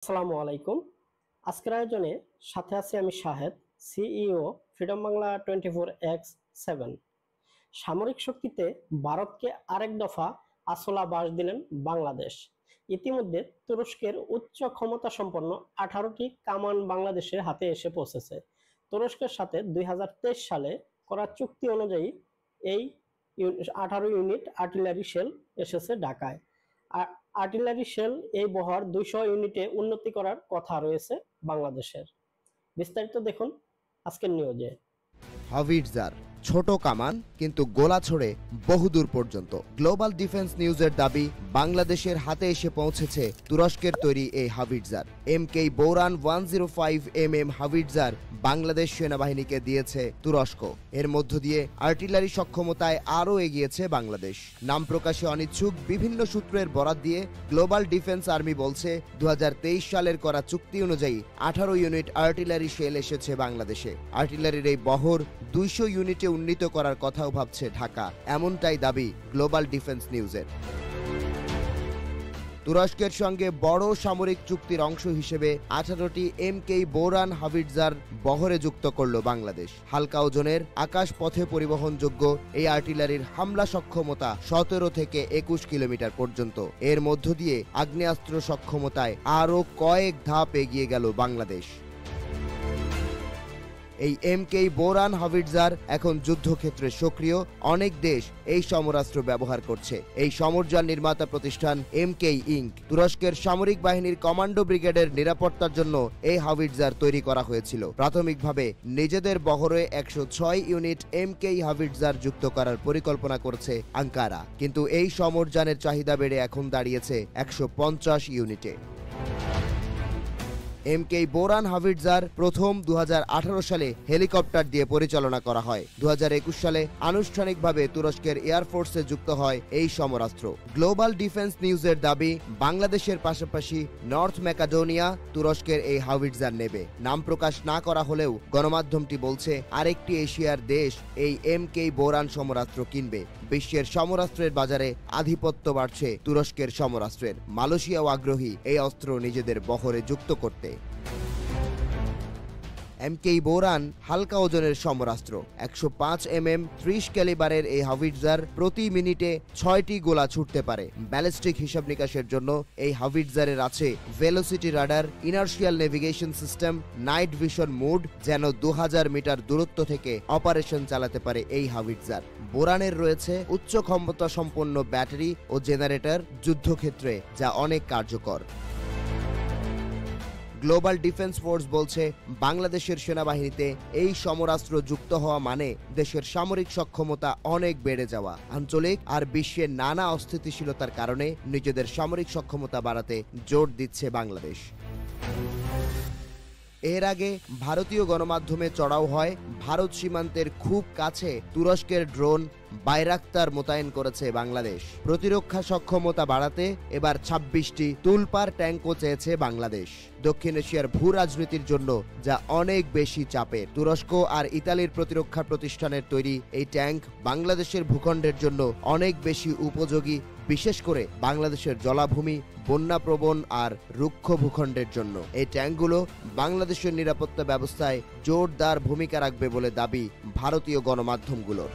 আসসালামু আলাইকুম। আজকের আয়োজনে সাথে আছি আমি Shahed, CEO freedom Bangla 24x7। সামরিক শক্তিতে ভারতকে আরেক দফা আছলা বাঁশ দিলেন বাংলাদেশ। ইতিমধ্যে তুরস্কের উচ্চ ক্ষমতা সম্পন্ন 18টি কামান বাংলাদেশের হাতে এসে পৌঁছেছে। তুরস্কের সাথে 2023 সালে করা চুক্তি অনুযায়ী এই 18 ইউনিট আর্টিলারি শেল এসেছে ঢাকায়। আর্টিলারি শেল এই বহর 200 ইউনিটে উন্নতি করার কথা রয়েছে বাংলাদেশের। বিস্তারিত দেখুন আজকের নিউজে। হাভিটজার ছোট কামান কিন্তু গোলা ছড়ে বহুদূর পর্যন্ত। গ্লোবাল ডিফেন্স নিউজের দাবি, বাংলাদেশের হাতে এসে পৌঁছেছে তুরস্কের তৈরি এই হাভিটজার। MK বোরান 105 mm হাভিটজার বাংলাদেশ সেনাবাহিনীকে দিয়েছে তুরস্ক। এর মধ্য দিয়ে আর্টিলারি সক্ষমতায় আরও এগিয়েছে বাংলাদেশ। নাম প্রকাশে অনিচ্ছুক বিভিন্ন সূত্রের বরাত দিয়ে গ্লোবাল ডিফেন্স আর্মি বলছে, 2023 সালের করা চুক্তি অনুযায়ী 18 ইউনিট আর্টিলারি শেল এসেছে বাংলাদেশে। আর্টিলারির এই বহর 200 ইউনিটে উন্নীত করার কথাও ভাবছে ঢাকা, এমনটাই দাবি গ্লোবাল ডিফেন্স নিউজের। তুরস্কের সঙ্গে বড় সামরিক চুক্তির অংশ হিসেবে 18টি MK বোরান হাভিটজার বহরে যুক্ত করল বাংলাদেশ। হালকা ওজনের আকাশ পথে পরিবহনযোগ্য এই আর্টিলারির হামলা সক্ষমতা 17 থেকে 21 কিলোমিটার পর্যন্ত। এর মধ্য দিয়ে আগ্নেয়াস্ত্র সক্ষমতায় আরও কয়েক ধাপ এগিয়ে গেল বাংলাদেশ। এই MK বোরান হাভিটজার এখন যুদ্ধক্ষেত্রে সক্রিয়। অনেক দেশ এই সমরাস্ত্র ব্যবহার করছে। এই সমরযান নির্মাতা প্রতিষ্ঠান MK ইঙ্ক। তুরস্কের সামরিক বাহিনীর কমান্ডো ব্রিগেডের নিরাপত্তার জন্য এই হাভিটজার তৈরি করা হয়েছিল। প্রাথমিকভাবে নিজেদের বহরে 106 ইউনিট MK হাভিটজার যুক্ত করার পরিকল্পনা করছে আঙ্কারা, কিন্তু এই সমরযানের চাহিদা বেড়ে এখন দাঁড়িয়েছে 150 ইউনিটে। MK বোরান হাভিটজার প্রথম 2018 সালে হেলিকপ্টার দিয়ে পরিচালনা করা হয়। 2021 সালে আনুষ্ঠানিকভাবে তুরস্কের এয়ারফোর্সে যুক্ত হয় এই সমরাস্ত্র। গ্লোবাল ডিফেন্স নিউজের দাবি, বাংলাদেশের পাশাপাশি নর্থ ম্যাকাডোনিয়া তুরস্কের এই হাভিটজার নেবে। নাম প্রকাশ না করা হলেও গণমাধ্যমটি বলছে, আরেকটি এশিয়ার দেশ এই MK বোরান সমরাস্ত্র কিনবে। বিশ্বের সমরাস্ত্রের বাজারে আধিপত্য বাড়ছে তুরস্কের সমরাস্ত্রের। মালয়েশিয়াও আগ্রহী এই অস্ত্র নিজেদের বহরে যুক্ত করতে। MK বোরান হালকা ওজনের সমরাস্ত্র। 105 mm 30 ক্যালিবারের এই হাভিটজার প্রতি মিনিটে 6টি গোলা ছুটতে পারে। ব্যালিস্টিক হিসাব নিকাশের জন্য এই হাভিটজারের আছে velocity radar, inertial navigation system, night vision mode, যেন 2000 মিটার দূরত্ব থেকে অপারেশন চালাতে পারে এই হাভিটজার। বোরানের রয়েছে উচ্চ ক্ষমতা সম্পন্ন ব্যাটারি ও জেনারেটর যুদ্ধক্ষেত্রে, যা অনেক কার্যকর। গ্লোবাল ডিফেন্স ফোর্স বলছে, বাংলাদেশের সেনাবাহিনীতে এই সমরাস্ত্র যুক্ত হওয়া মানে দেশের সামরিক সক্ষমতা অনেক বেড়ে যাওয়া। আঞ্চলিক আর বিশ্বের নানা অস্থিতিশীলতার কারণে নিজেদের সামরিক সক্ষমতা বাড়াতে জোর দিচ্ছে বাংলাদেশ। এর আগে ভারতীয় গণমাধ্যমে চড়াও হয়, ভারত সীমান্তের খুব কাছে তুরস্কের ড্রোন বাইরাক্তার মোতায়েন করেছে বাংলাদেশ। প্রতিরক্ষা সক্ষমতা বাড়াতে এবার 26টি তুলপার ট্যাঙ্কও চেয়েছে বাংলাদেশ। দক্ষিণ এশিয়ার ভূ রাজনীতির জন্য যা অনেক বেশি চাপের। তুরস্ক আর ইতালির প্রতিরক্ষা প্রতিষ্ঠানের তৈরি এই ট্যাঙ্ক বাংলাদেশের ভূখণ্ডের জন্য অনেক বেশি উপযোগী, বিশেষ করে বাংলাদেশের জলাভূমি, বন্যাপ্রবণ আর রুক্ষ ভূখণ্ডের জন্য। এই ট্যাঙ্কগুলো বাংলাদেশের নিরাপত্তা ব্যবস্থায় জোরদার ভূমিকা রাখবে বলে দাবি ভারতীয় গণমাধ্যমগুলোর।